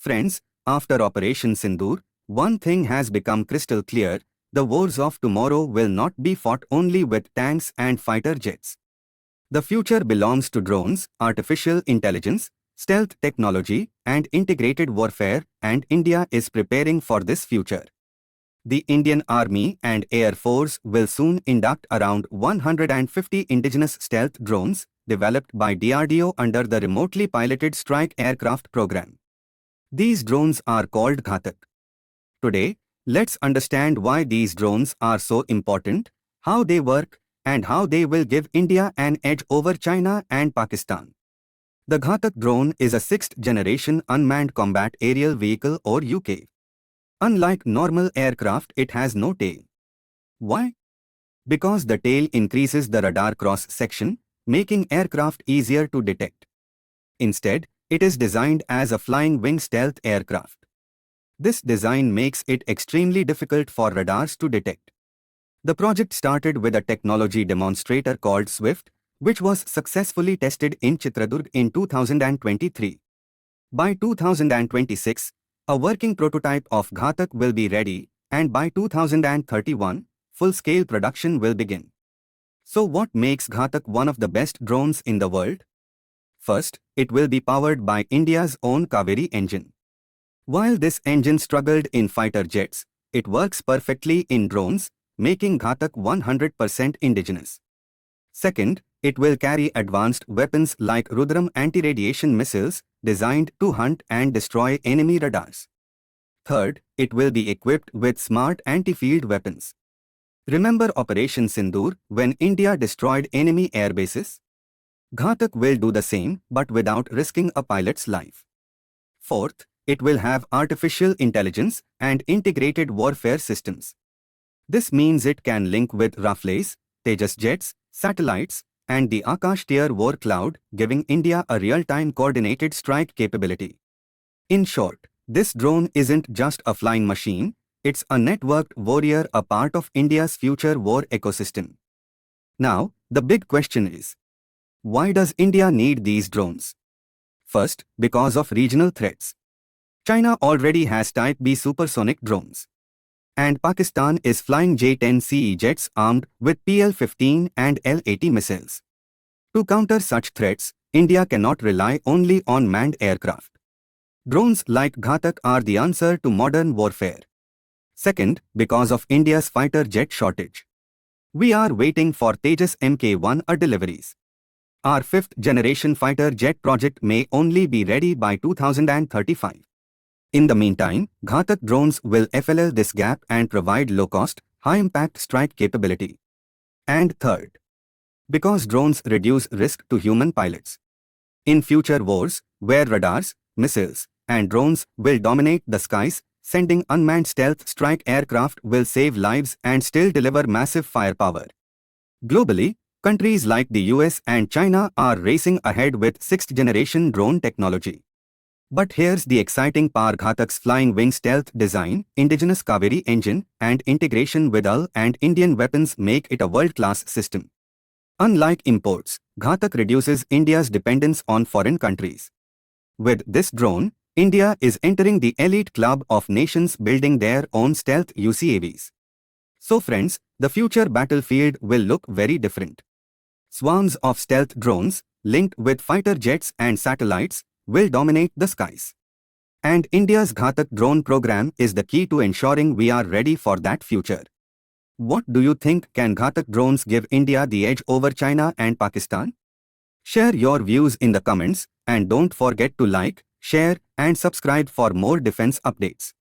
Friends, after Operation Sindoor, one thing has become crystal clear: the wars of tomorrow will not be fought only with tanks and fighter jets. The future belongs to drones, artificial intelligence, stealth technology, and integrated warfare, and India is preparing for this future. The Indian Army and Air Force will soon induct around 150 indigenous stealth drones developed by DRDO under the Remotely Piloted Strike Aircraft program. These drones are called Ghatak. Today, let's understand why these drones are so important, how they work, and how they will give India an edge over China and Pakistan. The Ghatak drone is a sixth-generation unmanned combat aerial vehicle or UK. Unlike normal aircraft, it has no tail. Why? Because the tail increases the radar cross-section, making aircraft easier to detect. Instead, it is designed as a flying wing stealth aircraft. This design makes it extremely difficult for radars to detect. The project started with a technology demonstrator called Swift, which was successfully tested in Chitradurg in 2023. By 2026, a working prototype of Ghatak will be ready, and by 2031, full-scale production will begin. So what makes Ghatak one of the best drones in the world? First, it will be powered by India's own Kaveri engine. While this engine struggled in fighter jets, it works perfectly in drones, making Ghatak 100% indigenous. Second, it will carry advanced weapons like Rudram anti-radiation missiles, designed to hunt and destroy enemy radars. Third, it will be equipped with smart anti-field weapons. Remember Operation Sindoor, when India destroyed enemy air bases? Ghatak will do the same, but without risking a pilot's life. Fourth, it will have artificial intelligence and integrated warfare systems. This means it can link with Rafales, Tejas jets, satellites, and the Akash tier war cloud, giving India a real-time coordinated strike capability. In short, this drone isn't just a flying machine, it's a networked warrior, a part of India's future war ecosystem. Now, the big question is, why does India need these drones? First, because of regional threats. China already has Type B supersonic drones. And Pakistan is flying J-10CE jets armed with PL-15 and L-80 missiles. To counter such threats, India cannot rely only on manned aircraft. Drones like Ghatak are the answer to modern warfare. Second, because of India's fighter jet shortage. We are waiting for Tejas Mk1A deliveries. Our fifth-generation fighter jet project may only be ready by 2035. In the meantime, Ghatak drones will fill this gap and provide low-cost, high-impact strike capability. And third, because drones reduce risk to human pilots. In future wars, where radars, missiles, and drones will dominate the skies, sending unmanned stealth strike aircraft will save lives and still deliver massive firepower. Globally, countries like the US and China are racing ahead with sixth-generation drone technology. But here's the exciting part: Ghatak's flying wing stealth design, indigenous Kaveri engine, and integration with AL and Indian weapons make it a world-class system. Unlike imports, Ghatak reduces India's dependence on foreign countries. With this drone, India is entering the elite club of nations building their own stealth UCAVs. So friends, the future battlefield will look very different. Swarms of stealth drones, linked with fighter jets and satellites, will dominate the skies. And India's Ghatak drone program is the key to ensuring we are ready for that future. What do you think? Can Ghatak drones give India the edge over China and Pakistan? Share your views in the comments, and don't forget to like, share, and subscribe for more defense updates.